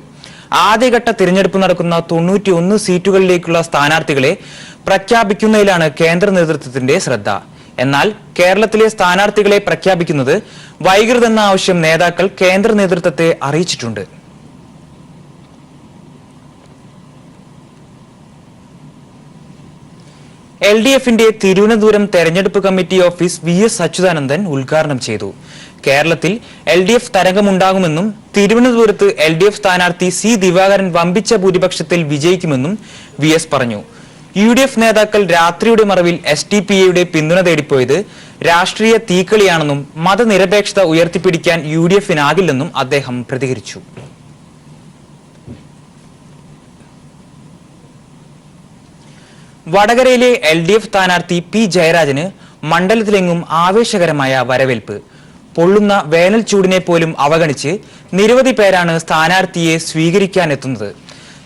ആദ്യഘട്ട തിരഞ്ഞെടുപ്പ് നടക്കുന്ന 91 സീറ്റുകളിലേക്കുള്ള സ്ഥാനാർത്ഥികളെ പ്രഖ്യാപിക്കുന്നതിലാണ് കേന്ദ്ര നേതൃത്വത്തിന്റെ ശ്രദ്ധ. എന്നാൽ കേരളത്തിലെ സ്ഥാനാർത്ഥികളെ പ്രഖ്യാപിക്കുന്നത് വൈകരുതെന്ന ആവശ്യം നേതാക്കൾ കേന്ദ്ര നേതൃത്വത്തെ അറിയിച്ചിട്ടുണ്ട്. LDFന്റെ തിരുവനന്തപുരം തെരഞ്ഞെടുപ്പ് കമ്മിറ്റി ഓഫീസ് VS അച്യുതാനന്ദൻ ഉദ്ഘാടനം ചെയ്തു. കേരളത്തിൽ LDF തരംഗമുണ്ടാകുമെന്നും തിരുവനന്തപുരത്ത് LDF സ്ഥാനാർത്ഥി C ദിവാകരൻ വമ്പിച്ച ഭൂരിപക്ഷത്തിൽ വിജയിക്കുമെന്നും VS പറഞ്ഞു. UDF നേതാക്കൾ രാത്രിയുടെ മറവിൽ SDPAയുടെ പിന്തുണ തേടിപ്പോയത് രാഷ്ട്രീയ തീക്കളിയാണെന്നും മതനിരപേക്ഷത ഉയർത്തിപ്പിടിക്കാൻ UDFനാകില്ലെന്നും അദ്ദേഹം പ്രതികരിച്ചു. വടകരയിലെ LDF സ്ഥാനാർത്ഥി P ജയരാജന് മണ്ഡലത്തിലെങ്ങും ആവേശകരമായ വരവേൽപ്പ്. പൊള്ളുന്ന വേനൽ ചൂടിനെ പോലും അവഗണിച്ച് നിരവധി പേരാണ് സ്ഥാനാർത്ഥിയെ സ്വീകരിക്കാനെത്തുന്നത്.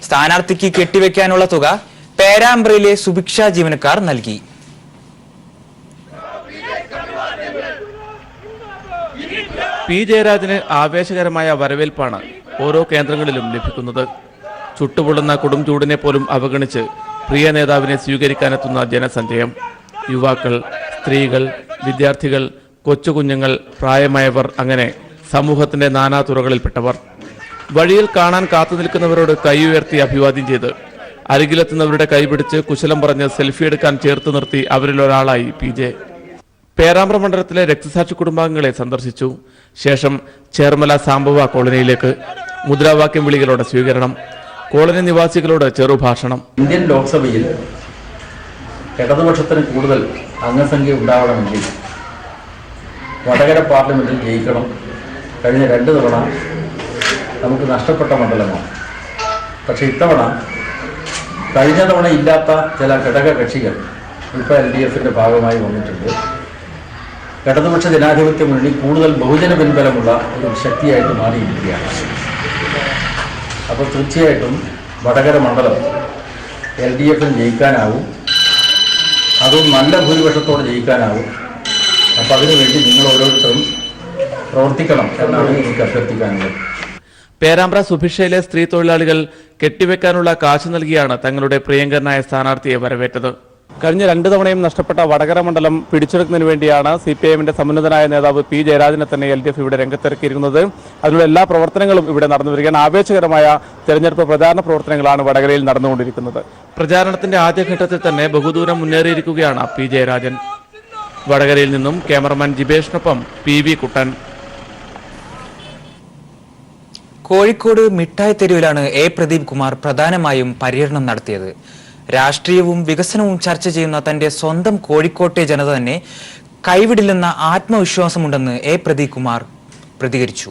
സ്ഥാനാർത്ഥിക്ക് കെട്ടിവെക്കാനുള്ള തുക പേരാമ്പ്രയിലെ സുഭിക്ഷ ജീവനക്കാർ നൽകി. P ജയരാജന് ആവേശകരമായ വരവേൽപ്പാണ് ഓരോ കേന്ദ്രങ്ങളിലും ലഭിക്കുന്നത്. ചുട്ടുപൊള്ളുന്ന കൊടും ചൂടിനെ പോലും അവഗണിച്ച് പ്രിയ നേതാവിനെ സ്വീകരിക്കാനെത്തുന്ന ജനസഞ്ചയം. യുവാക്കൾ, സ്ത്രീകൾ, വിദ്യാർത്ഥികൾ, കൊച്ചുകുഞ്ഞുങ്ങൾ, പ്രായമായവർ, അങ്ങനെ സമൂഹത്തിന്റെ നാനാതുറകളിൽപ്പെട്ടവർ. വഴിയിൽ കാണാൻ കാത്തു നിൽക്കുന്നവരോട് കൈ ഉയർത്തി അഭിവാദ്യം ചെയ്ത് അരികിലെത്തുന്നവരുടെ കൈപിടിച്ച് കുശലം പറഞ്ഞ് സെൽഫി എടുക്കാൻ ചേർത്ത് നിർത്തി അവരിൽ ഒരാളായി PJ. പേരാമ്പ്ര മണ്ഡലത്തിലെ രക്തസാക്ഷി കുടുംബാംഗങ്ങളെ സന്ദർശിച്ചു. ശേഷം ചേർമല സാംബവ കോളനിയിലേക്ക് മുദ്രാവാക്യം വിളികളോടെ സ്വീകരണം. കോളനി നിവാസികളോട് ചെറുഭാഷണം. ഇന്ത്യൻ ലോക്സഭയിൽ ഇടതുപക്ഷത്തിന് കൂടുതൽ അംഗസംഖ്യ ഉണ്ടാവണമെങ്കിൽ വടകര പാർലമെന്റിൽ ജയിക്കണം. കഴിഞ്ഞ 2 തവണ നമുക്ക് നഷ്ടപ്പെട്ട മണ്ഡലമാണ്. പക്ഷേ ഇത്തവണ കഴിഞ്ഞ തവണ ഇല്ലാത്ത ചില ഘടക കക്ഷികൾ ഇപ്പോൾ LDFന്റെ ഭാഗമായി വന്നിട്ടുണ്ട്. ഇടതുപക്ഷ ജനാധിപത്യ മുന്നണി കൂടുതൽ ബഹുജന പിൻബലമുള്ള ഒരു ശക്തിയായിട്ട് മാറിയിരിക്കുകയാണ്. അപ്പോൾ തീർച്ചയായിട്ടും വടകര മണ്ഡലം LDFന് ജയിക്കാനാവും, അതും നല്ല ഭൂരിപക്ഷത്തോടെ ജയിക്കാനാവും. അപ്പോൾ അതിനുവേണ്ടി നിങ്ങൾ ഓരോരുത്തരും പ്രവർത്തിക്കണം എന്നാണ് എനിക്ക് അഭ്യർത്ഥിക്കാനുള്ളത്. പേരാമ്പ്ര സുഭിക്ഷയിലെ സ്ത്രീ തൊഴിലാളികൾ കെട്ടിവെക്കാനുള്ള കാശ് നൽകിയാണ് തങ്ങളുടെ പ്രിയങ്കരനായ സ്ഥാനാർത്ഥിയെ വരവേറ്റത്. കഴിഞ്ഞ 2 തവണയും നഷ്ടപ്പെട്ട വടകര മണ്ഡലം പിടിച്ചെടുക്കുന്നതിന് വേണ്ടിയാണ് CPIMന്റെ സമുന്നതനായ നേതാവ് P. ജയരാജനെ തന്നെ LDF ഇവിടെ രംഗത്തിറക്കിയിരിക്കുന്നത്. അതിനുള്ള എല്ലാ പ്രവർത്തനങ്ങളും ഇവിടെ നടന്നു വരികയാണ്. ആവേശകരമായ തെരഞ്ഞെടുപ്പ് പ്രചാരണ പ്രവർത്തനങ്ങളാണ് വടകരയിൽ നടന്നുകൊണ്ടിരിക്കുന്നത്. പ്രചാരണത്തിന്റെ ആദ്യഘട്ടത്തിൽ തന്നെ ബഹുദൂരം മുന്നേറിയിരിക്കുകയാണ് P. ജയരാജൻ. വടകരയിൽ നിന്നും ക്യാമറമാൻ ജിബേഷിനൊപ്പം PV കുട്ടൻ. കോഴിക്കോട് മിഠായി തെരുവിലാണ് പ്രദീപ് കുമാർ പ്രധാനമായും പര്യടനം നടത്തിയത്. രാഷ്ട്രീയവും വികസനവും ചർച്ച ചെയ്യുന്ന തന്റെ സ്വന്തം കോഴിക്കോട്ടെ ജനത തന്നെ കൈവിടില്ലെന്ന ആത്മവിശ്വാസമുണ്ടെന്ന് പ്രദീപ് കുമാർ പ്രതികരിച്ചു.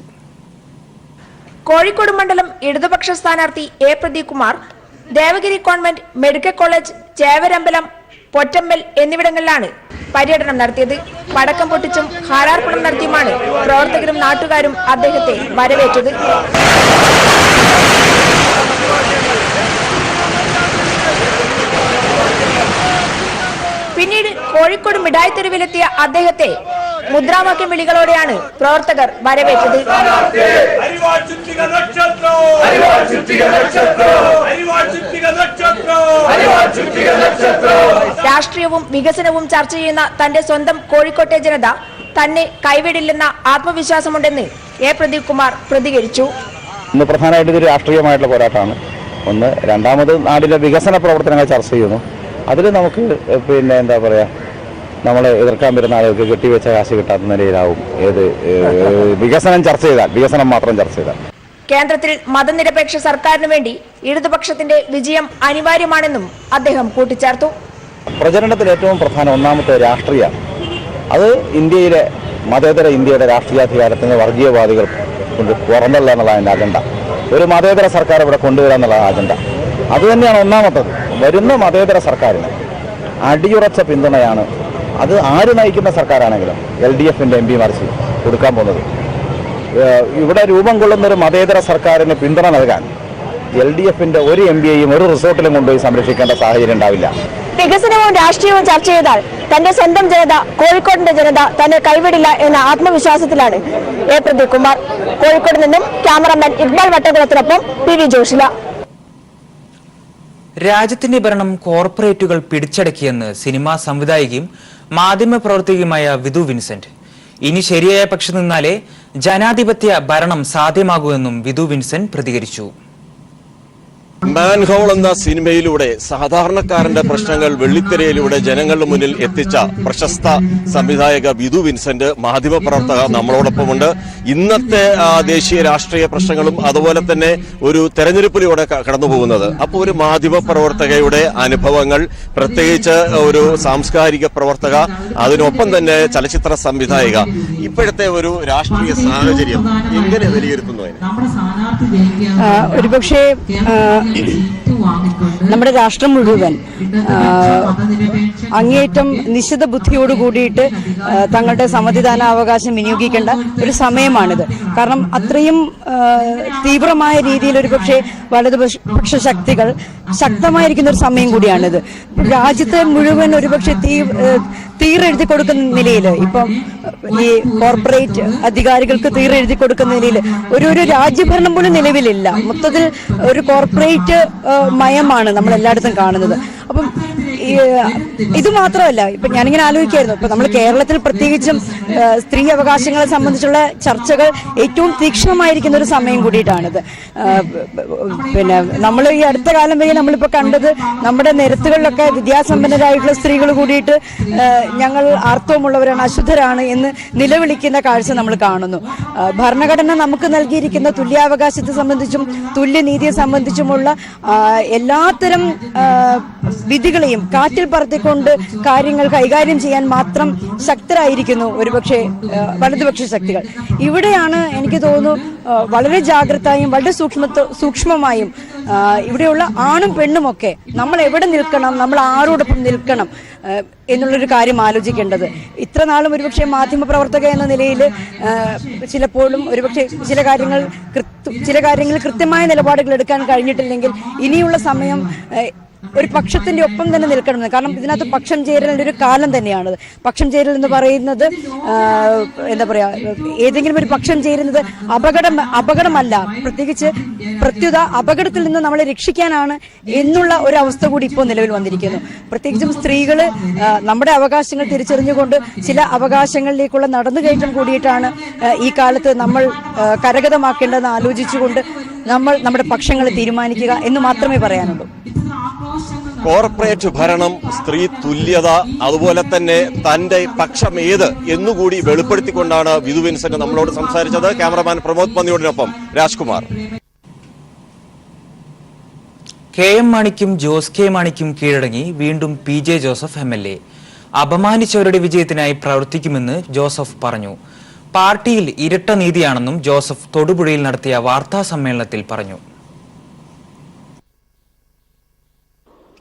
കോഴിക്കോട് മണ്ഡലം ഇടതുപക്ഷ സ്ഥാനാർത്ഥി Pradeep Kumar Devagiri convent, medical college, Chevarambalam, Pottammal എന്നിവിടങ്ങളിലാണ് പര്യടനം നടത്തിയത്. പടക്കം പൊട്ടിച്ചും ഹാരാർപ്പണം നടത്തിയുമാണ് പ്രവർത്തകരും നാട്ടുകാരും അദ്ദേഹത്തെ വരവേറ്റത്. പിന്നീട് കോഴിക്കോട് മിഠായി തെരുവിലെത്തിയ അദ്ദേഹത്തെ മുദ്രാവാക്യം വിളികളോടെയാണ് പ്രവർത്തകർ വരവേറ്റത്. രാഷ്ട്രീയവും വികസനവും ചർച്ച ചെയ്യുന്ന തന്റെ സ്വന്തം കോഴിക്കോട്ടെ ജനത തന്നെ കൈവിടില്ലെന്ന ആത്മവിശ്വാസമുണ്ടെന്ന് പ്രദീപ് കുമാർ പ്രതികരിച്ചു. ഇന്ന് പ്രധാനമായിട്ട് ഇതൊരു രാഷ്ട്രീയമായിട്ടുള്ള പോരാട്ടമാണ്. ഒന്ന്, രണ്ടാമത് നാടിന്റെ വികസന പ്രവർത്തനങ്ങൾ ചർച്ച ചെയ്യുന്നു. അതിൽ നമുക്ക് എന്താ പറയുക, നമ്മളെ എതിർക്കാൻ വരുന്ന ആളുകൾക്ക് കെട്ടിവെച്ച കാശ് കിട്ടാത്ത നിലയിലാവും വികസനം ചർച്ച ചെയ്താൽ, വികസനം മാത്രം ചർച്ച ചെയ്താൽ. കേന്ദ്രത്തിൽ മതനിരപേക്ഷ സർക്കാരിനു വേണ്ടി ഇടതുപക്ഷത്തിന്റെ വിജയം അനിവാര്യമാണെന്നും അദ്ദേഹം കൂട്ടിച്ചേർത്തു. പ്രചരണത്തിൽ ഏറ്റവും പ്രധാനം ഒന്നാമത്തെ രാഷ്ട്രീയമാണ്. അത് ഇന്ത്യയിലെ മതേതര ഇന്ത്യയുടെ രാഷ്ട്രീയാധികാരത്തിന് വർഗീയവാദികൾ കൊണ്ട് പുറന്തള്ളുക എന്നുള്ളതിൻ്റെ അജണ്ട. ഒരു മതേതര സർക്കാർ ഇവിടെ കൊണ്ടുവരിക എന്നുള്ള അജണ്ട അതുതന്നെയാണ് ഒന്നാമത്തത്. വരുന്ന മതേതര സർക്കാരിന് അടിയുറച്ച പിന്തുണയാണ്. അത് ആര് നയിക്കുന്ന സർക്കാരാണെങ്കിലും LDFന്റെ MP മാർക്ക് കൊടുക്കാൻ പോകുന്നത്. ഇവിടെ രൂപം കൊള്ളുന്നൊരു മതേതര സർക്കാരിന് പിന്തുണ നൽകാൻ LDFന്റെ ഒരു MPയെയും ഒരു റിസോർട്ടിലും കൊണ്ടുപോയി സംരക്ഷിക്കേണ്ട സാഹചര്യം ഉണ്ടാവില്ല. വികസനവും രാഷ്ട്രീയവും ചർച്ച ചെയ്താൽ തന്റെ സ്വന്തം ജനത, കോഴിക്കോടിന്റെ ജനത തന്നെ കൈവിടില്ല എന്ന ആത്മവിശ്വാസത്തിലാണ് പ്രദീപ് കുമാർ. കോഴിക്കോട് നിന്നും ക്യാമറമാൻ ഇക്ബാൽ വട്ടകുളത്തിനൊപ്പം PV ജോഷില. രാജ്യത്തിന്റെ ഭരണം കോർപ്പറേറ്റുകൾ പിടിച്ചടക്കിയെന്ന് സിനിമാ സംവിധായികയും മാധ്യമപ്രവർത്തകയുമായ വിധു വിൻസെന്റ്. ഇനി ശരിയായ പക്ഷം നിന്നാലേ ജനാധിപത്യ ഭരണം സാധ്യമാകൂ എന്നും വിധു വിൻസെന്റ് പ്രതികരിച്ചു. മാൻഹോൾ എന്ന സിനിമയിലൂടെ സാധാരണക്കാരന്റെ പ്രശ്നങ്ങൾ വെള്ളിത്തിരയിലൂടെ ജനങ്ങളുടെ മുന്നിൽ എത്തിച്ച പ്രശസ്ത സംവിധായക വിധു വിൻസെന്റ്, മാധ്യമപ്രവർത്തക, നമ്മളോടൊപ്പമുണ്ട്. ഇന്നത്തെ ദേശീയ രാഷ്ട്രീയ പ്രശ്നങ്ങളും അതുപോലെ തന്നെ ഒരു തെരഞ്ഞെടുപ്പിലൂടെ കടന്നു പോകുന്നത്. അപ്പോൾ ഒരു മാധ്യമപ്രവർത്തകയുടെ അനുഭവങ്ങൾ, പ്രത്യേകിച്ച് ഒരു സാംസ്കാരിക പ്രവർത്തക, അതിനൊപ്പം തന്നെ ചലച്ചിത്ര സംവിധായിക, ഇപ്പോഴത്തെ ഒരു രാഷ്ട്രീയ സാഹചര്യം എങ്ങനെ വിലയിരുത്തുന്നു? ഒരുപക്ഷെ നമ്മുടെ രാഷ്ട്രം മുഴുവൻ അങ്ങേയറ്റം നിശ്ചിത ബുദ്ധിയോട് കൂടിയിട്ട് തങ്ങളുടെ സമ്മതിദാനാവകാശം വിനിയോഗിക്കേണ്ട ഒരു സമയമാണിത്. കാരണം അത്രയും തീവ്രമായ രീതിയിൽ ഒരുപക്ഷെ വലതുപക്ഷ ശക്തികൾ ശക്തമായിരിക്കുന്ന ഒരു സമയം കൂടിയാണിത്. രാജ്യത്തെ മുഴുവൻ ഒരുപക്ഷെ തീരെഴുതി കൊടുക്കുന്ന നിലയിൽ, ഇപ്പം ഈ കോർപ്പറേറ്റ് അധികാരികൾക്ക് തീരെഴുതി കൊടുക്കുന്ന നിലയിൽ ഒരു രാജ്യഭരണം പോലും നിലവിലില്ല. മൊത്തത്തിൽ ഒരു കോർപ്പറേറ്റ് മയമാണ് നമ്മൾ എല്ലായിടത്തും കാണുന്നത്. അപ്പം ഇത് മാത്രമല്ല, ഇപ്പൊ ഞാനിങ്ങനെ ആലോചിക്കായിരുന്നു, ഇപ്പൊ നമ്മൾ കേരളത്തിൽ പ്രത്യേകിച്ചും സ്ത്രീ അവകാശങ്ങളെ സംബന്ധിച്ചുള്ള ചർച്ചകൾ ഏറ്റവും തീക്ഷ്ണമായിരിക്കുന്ന ഒരു സമയം കൂടിയിട്ടാണിത്. പിന്നെ നമ്മൾ ഈ അടുത്ത കാലം വരെ നമ്മളിപ്പോ കണ്ടത് നമ്മുടെ നിരത്തുകളിലൊക്കെ വിദ്യാസമ്പന്നരായിട്ടുള്ള സ്ത്രീകൾ കൂടിയിട്ട് ഞങ്ങൾ ആർത്തവമുള്ളവരാണ്, അശുദ്ധരാണ് എന്ന് നിലവിളിക്കുന്ന കാഴ്ച നമ്മൾ കാണുന്നു. ഭരണഘടന നമുക്ക് നൽകിയിരിക്കുന്ന തുല്യാവകാശത്തെ സംബന്ധിച്ചും തുല്യനീതിയെ സംബന്ധിച്ചുമുള്ള എല്ലാത്തരം വിധികളെയും കാറ്റിൽ പറത്തിക്കൊണ്ട് കാര്യങ്ങൾ കൈകാര്യം ചെയ്യാൻ മാത്രം ശക്തരായിരിക്കുന്നു ഒരുപക്ഷെ വലതുപക്ഷ ശക്തികൾ. ഇവിടെയാണ് എനിക്ക് തോന്നുന്നു വളരെ ജാഗ്രതയും വളരെ സൂക്ഷ്മമായും ഇവിടെയുള്ള ആണും പെണ്ണുമൊക്കെ നമ്മൾ എവിടെ നിൽക്കണം, നമ്മൾ ആരോടൊപ്പം നിൽക്കണം എന്നുള്ളൊരു കാര്യം ആലോചിക്കേണ്ടത്. ഇത്ര നാളും ഒരുപക്ഷെ മാധ്യമപ്രവർത്തക എന്ന നിലയിൽ ചിലപ്പോഴും ഒരുപക്ഷെ ചില കാര്യങ്ങളിൽ കൃത്യമായ നിലപാടുകൾ എടുക്കാൻ കഴിഞ്ഞിട്ടില്ലെങ്കിൽ ഇനിയുള്ള സമയം ഒരു പക്ഷത്തിന്റെ ഒപ്പം തന്നെ നിൽക്കണമെന്ന്. കാരണം ഇതിനകത്ത് പക്ഷം ചേരലിന്റെ ഒരു കാലം തന്നെയാണത്. പക്ഷം ചേരൽ എന്ന് പറയുന്നത് എന്താ പറയാ, ഏതെങ്കിലും ഒരു പക്ഷം ചേരുന്നത് അപകടമല്ല, പ്രത്യേകിച്ച് പ്രത്യുത അപകടത്തിൽ നിന്ന് നമ്മളെ രക്ഷിക്കാനാണ് എന്നുള്ള ഒരു അവസ്ഥ കൂടി ഇപ്പോൾ നിലവിൽ വന്നിരിക്കുന്നു. പ്രത്യേകിച്ചും സ്ത്രീകള് നമ്മുടെ അവകാശങ്ങൾ തിരിച്ചറിഞ്ഞുകൊണ്ട് ചില അവകാശങ്ങളിലേക്കുള്ള നടന്നുകയറ്റം കൂടിയിട്ടാണ് ഈ കാലത്ത് നമ്മൾ കരഗതമാക്കേണ്ടതെന്ന് ആലോചിച്ചുകൊണ്ട് നമ്മൾ നമ്മുടെ പക്ഷങ്ങൾ തീരുമാനിക്കുക എന്ന് മാത്രമേ പറയാനുള്ളൂ. കോർപ്പറേറ്റ് ഭരണം, സ്ത്രീ തുല്യത, അതുപോലെ തന്നെ തന്റെ പക്ഷം ഏത് എന്നുകൂടി വെളിപ്പെടുത്തിക്കൊണ്ടാണ് വിധു വിൻസെന്റ് നമ്മളോട് സംസാരിച്ചത്. ക്യാമറമാൻ പ്രമോദ് പന്നിയോടിനൊപ്പം രാജ്കുമാർ. KM മാണിക്കും ജോസ് കെ മാണിക്കും കീഴടങ്ങി വീണ്ടും PJ ജോസഫ് MLA. അപമാനിച്ചവരുടെ വിജയത്തിനായി പ്രവർത്തിക്കുമെന്ന് ജോസഫ് പറഞ്ഞു. പാർട്ടിയിൽ ഇരട്ട നീതിയാണെന്നും ജോസഫ് തൊടുപുഴയിൽ നടത്തിയ വാർത്താ സമ്മേളനത്തിൽ പറഞ്ഞു.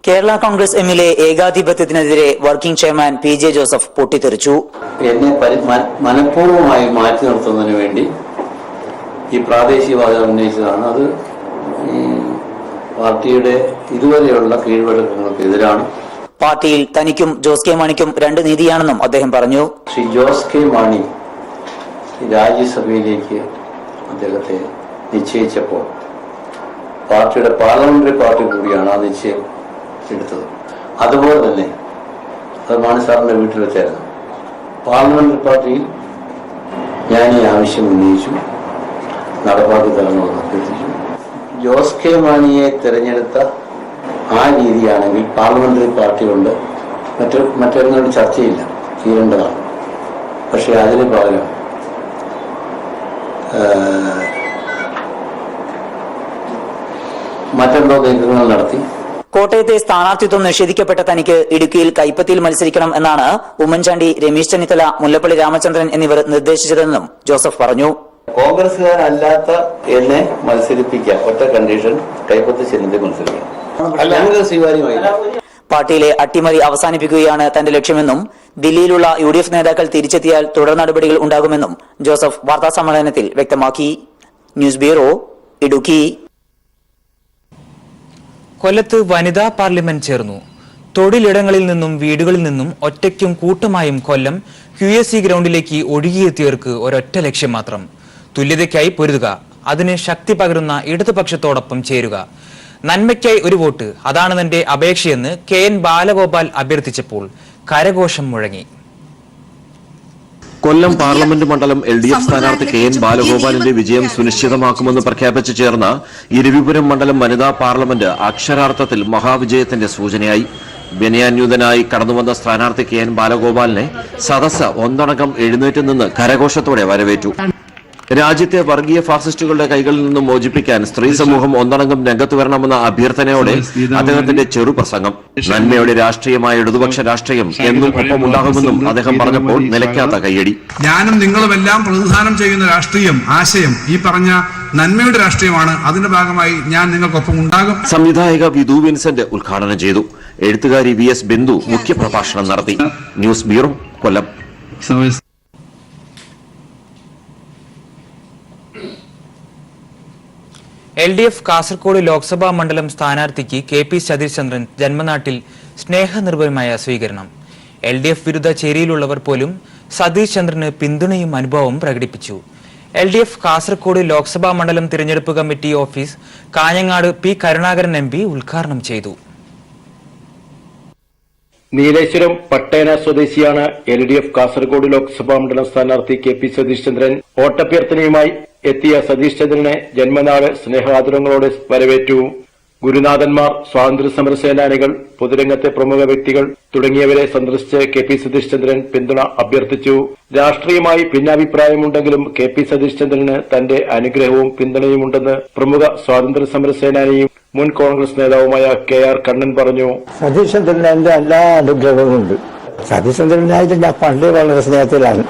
കേരള കോൺഗ്രസ് എമ്മിലെ ഏകാധിപത്യത്തിനെതിരെ വർക്കിംഗ് ചെയർമാൻ PJ ജോസഫ് പൊട്ടിത്തെറിച്ചു. എന്നെ മനഃപൂർവ്വമായി മാറ്റി നിർത്തുന്നതിന് വേണ്ടി ഈ പ്രാദേശികവാദം ഉന്നയിച്ചതാണ്. അത് ഈ പാർട്ടിയുടെ ഇതുവരെയുള്ള കീഴ്വഴക്കങ്ങൾക്കെതിരാണ്. പാർട്ടിയിൽ തനിക്കും ജോസ് കെ മാണിക്കും രണ്ട് നീതിയാണെന്നും അദ്ദേഹം പറഞ്ഞു. ശ്രീ ജോസ് കെ മാണി രാജ്യസഭയിലേക്ക് അദ്ദേഹത്തെ നിശ്ചയിച്ചപ്പോൾ പാർട്ടിയുടെ പാർലമെന്ററി പാർട്ടി കൂടിയാണ് ആ നിശ്ചയം എടുത്തത്. അതുപോലെ തന്നെ അത് മാണി സാറിന്റെ വീട്ടിൽ വെച്ചായിരുന്നു. പാർലമെന്ററി പാർട്ടിയിൽ ഞാൻ ഈ ആവശ്യം ഉന്നയിച്ചു, നടപ്പാക്കി തരണമെന്ന് അഭ്യർത്ഥിച്ചു. ജോസ് കെ മാണിയെ തിരഞ്ഞെടുത്ത ആ രീതിയാണെങ്കിൽ പാർലമെന്ററി പാർട്ടി കൊണ്ട് മറ്റൊരു ചർച്ചയില്ല, തീരേണ്ടതാണ്. പക്ഷെ അതിന് പകരം മറ്റെന്തോ നീക്കങ്ങൾ നടത്തി. കോട്ടയത്തെ സ്ഥാനാർത്ഥിത്വം നിഷേധിക്കപ്പെട്ട തനിക്ക് ഇടുക്കിയിൽ കൈപ്പത്തിയിൽ മത്സരിക്കണം എന്നാണ് ഉമ്മൻചാണ്ടി, രമേശ് ചെന്നിത്തല, മുല്ലപ്പള്ളി രാമചന്ദ്രൻ എന്നിവർ നിർദ്ദേശിച്ചതെന്നും ജോസഫ് പറഞ്ഞു. കോൺഗ്രസുകാരല്ലാത്ത എന്നെ മത്സരിപ്പിക്കാം, ഒറ്റ കണ്ടീഷൻ, കൈപ്പത്തി ചിഹ്നത്തിൽ മത്സരിക്കാം. ഞങ്ങൾക്ക് സ്വീകാര്യമായില്ല. പാർട്ടിയിലെ അട്ടിമറി അവസാനിപ്പിക്കുകയാണ് തന്റെ ലക്ഷ്യമെന്നും ദില്ലിയിലുള്ള UDF നേതാക്കൾ തിരിച്ചെത്തിയാൽ തുടർ നടപടികൾ ഉണ്ടാകുമെന്നും ജോസഫ് വാർത്താസമ്മേളനത്തിൽ വ്യക്തമാക്കി. News bureau, Idukki. കൊല്ലത്ത് വനിതാ പാർലമെന്റ് ചേർന്നു. തൊഴിലിടങ്ങളിൽ നിന്നും വീടുകളിൽ നിന്നും ഒറ്റയ്ക്കും കൂട്ടമായും കൊല്ലം QSC ഗ്രൗണ്ടിലേക്ക് ഒഴുകിയെത്തിയവർക്ക് ഒരൊറ്റ ലക്ഷ്യം മാത്രം: തുല്യതയ്ക്കായി പൊരുതുക, അതിന് ശക്തി പകരുന്ന ഇടതുപക്ഷത്തോടൊപ്പം ചേരുക. നന്മയ്ക്കായി ഒരു വോട്ട്, അതാണ് തന്റെ അപേക്ഷയെന്ന് KN ബാലഗോപാൽ അഭ്യർത്ഥിച്ചപ്പോൾ കരഘോഷം മുഴങ്ങി. കൊല്ലം പാർലമെന്റ് മണ്ഡലം LDF സ്ഥാനാർത്ഥി KN ബാലഗോപാലിന്റെ വിജയം സുനിശ്ചിതമാക്കുമെന്ന് പ്രഖ്യാപിച്ചു ചേർന്ന ഇരവിപുരം മണ്ഡലം വനിതാ പാർലമെന്റ് അക്ഷരാർത്ഥത്തിൽ മഹാവിജയത്തിന്റെ സൂചനയായി. ബനിയാന്യൂതനായി കടന്നുവന്ന സ്ഥാനാർത്ഥി KN ബാലഗോപാലിനെ സദസ്സ് ഒന്നടങ്കം എഴുന്നേറ്റ് നിന്ന് കരഘോഷത്തോടെ വരവേറ്റു. രാജ്യത്തെ വർഗീയ ഫാസിസ്റ്റുകളുടെ കൈകളിൽ നിന്നും മോചിപ്പിക്കാൻ സ്ത്രീ സമൂഹം ഒന്നടങ്കം രംഗത്ത് വരണമെന്ന അഭ്യർത്ഥനയോടെ അദ്ദേഹത്തിന്റെ ചെറുപ്രസംഗം. നന്മയുടെ രാഷ്ട്രീയമായ ഇടതുപക്ഷ രാഷ്ട്രീയം എന്നും ഒപ്പമുണ്ടാകുമെന്നും അദ്ദേഹം പറഞ്ഞപ്പോൾ നിലയ്ക്കാത്ത കയ്യടി. ഞാനും നിങ്ങളുമെല്ലാം പ്രതിനിധാനം ചെയ്യുന്ന രാഷ്ട്രീയം, ആശയം ഈ പറഞ്ഞ നന്മയുടെ രാഷ്ട്രീയമാണ്. അതിന്റെ ഭാഗമായി ഞാൻ നിങ്ങൾക്കൊപ്പം ഉണ്ടാകും. സംവിധായക വിധു വിൻസെന്റ് ഉദ്ഘാടനം ചെയ്തു. എഴുത്തുകാരി VS ബിന്ദു മുഖ്യപ്രഭാഷണം നടത്തി. ന്യൂസ് ബ്യൂറോ, കൊല്ലം. LDF കാസർഗോഡ് ലോക്സഭാ മണ്ഡലം സ്ഥാനാർത്ഥിക്ക് KP സതീഷ്ചന്ദ്രൻ ജന്മനാട്ടിൽ സ്നേഹനിർഭരമായ സ്വീകരണം. LDF വിരുദ്ധ ചേരിയിലുള്ളവർ പോലും സതീഷ് ചന്ദ്രന് പിന്തുണയും അനുഭവവും പ്രകടിപ്പിച്ചു. LDF കാസർഗോഡ് ലോക്സഭാ മണ്ഡലം തിരഞ്ഞെടുപ്പ് committee office Kanhangad P. Karunakaran MP ഉദ്ഘാടനം ചെയ്തു. നീലേശ്വരം പട്ടേന സ്വദേശിയാണ് LDF കാസർഗോഡ് ലോക്സഭാ മണ്ഡലം സ്ഥാനാർത്ഥി KP സതീഷ് ചന്ദ്രൻ. വോട്ടഭ്യർത്ഥനയുമായി എത്തിയ സതീഷ് ചന്ദ്രനെ ജന്മനാട് സ്നേഹാദരങ്ങളോടെ വരവേറ്റു. ഗുരുനാഥന്മാർ, സ്വാതന്ത്ര്യ സമര സേനാനികൾ, പൊതുരംഗത്തെ പ്രമുഖ വ്യക്തികൾ തുടങ്ങിയവരെ സന്ദർശിച്ച് KP സതീഷ് ചന്ദ്രൻ പിന്തുണ അഭ്യർത്ഥിച്ചു. രാഷ്ട്രീയമായി ഭിന്നാഭിപ്രായമുണ്ടെങ്കിലും KP സതീഷ് ചന്ദ്രന് തന്റെ അനുഗ്രഹവും പിന്തുണയുമുണ്ടെന്ന് പ്രമുഖ സ്വാതന്ത്ര്യ സമര സേനാനിയും മുൻ കോൺഗ്രസ് നേതാവുമായ KR കണ്ണൻ പറഞ്ഞു. സതീഷ് ചന്ദ്രന് എന്റെ എല്ലാ അനുഗ്രഹവും ഉണ്ട്. സതീഷ് ചന്ദ്രനായിട്ട് ഞാൻ പണ്ടേ വളരെ സ്നേഹത്തിലാണ്.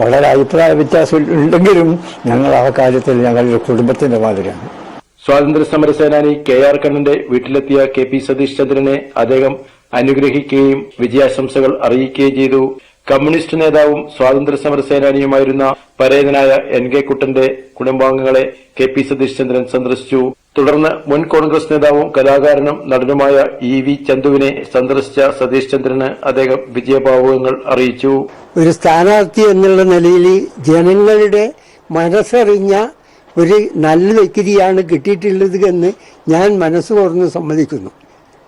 വളരെ അഭിപ്രായ വ്യത്യാസം ഉണ്ടെങ്കിലും ഞങ്ങൾ ആ കാര്യത്തിൽ ഞങ്ങളുടെ കുടുംബത്തിന്റെ മാതിരിയാണ്. സ്വാതന്ത്ര്യ സമര സേനാനി KR കണ്ണന്റെ വീട്ടിലെത്തിയ KP സതീഷ് ചന്ദ്രനെ അദ്ദേഹം അനുഗ്രഹിക്കുകയും വിജയാശംസകൾ അറിയിക്കുകയും ചെയ്തു. കമ്മ്യൂണിസ്റ്റ് നേതാവും സ്വാതന്ത്ര്യ സമര സേനാനിയുമായിരുന്ന പരേതനായ NK കുട്ടന്റെ കുടുംബാംഗങ്ങളെ KP സതീഷ് ചന്ദ്രൻ സന്ദർശിച്ചു. തുടർന്ന് മുൻ കോൺഗ്രസ് നേതാവും കലാകാരനും നടനുമായ EV ചന്തുവിനെ സന്ദർശിച്ച സതീഷ് ചന്ദ്രന് അദ്ദേഹം വിജയഭാവുകങ്ങൾ അറിയിച്ചു. ഒരു സ്ഥാനാർത്ഥി എന്നുള്ള നിലയിൽ ജനങ്ങളുടെ മനസ്സറിഞ്ഞ ഒരു നല്ല വ്യക്തിയാണ് കിട്ടിയിട്ടുള്ളത് എന്ന് ഞാൻ മനസ്സ് തുറന്ന് സമ്മതിക്കുന്നു.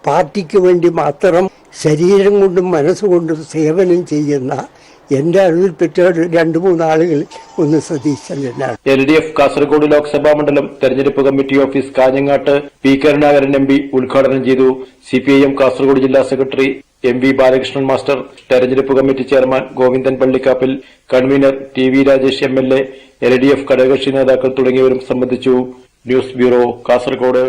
പാർട്ടിക്ക് വേണ്ടി മാത്രം ശരീരം കൊണ്ടും മനസ്സുകൊണ്ടും സേവനം ചെയ്യുന്ന എന്റെ അറിവിൽപ്പെട്ട 2-3 ആളുകൾ ഒന്ന് സതീഷ് ചന്ദ്രനാണ്. LDF കാസർഗോഡ് ലോക്സഭാ മണ്ഡലം തെരഞ്ഞെടുപ്പ് കമ്മിറ്റി ഓഫീസ് കാഞ്ഞങ്ങാട്ട് P കരുണാകരൻ MP ഉദ്ഘാടനം ചെയ്തു. CPIM കാസർഗോഡ് ജില്ലാ സെക്രട്ടറി MV ബാലകൃഷ്ണൻ മാസ്റ്റർ, തെരഞ്ഞെടുപ്പ് committee chairman Govindan Pallikkappil, convener TV Rajesh MLA, LDF ഘടകകക്ഷി നേതാക്കൾ തുടങ്ങിയവരും സംബന്ധിച്ചു. News bureau, Kasaragod.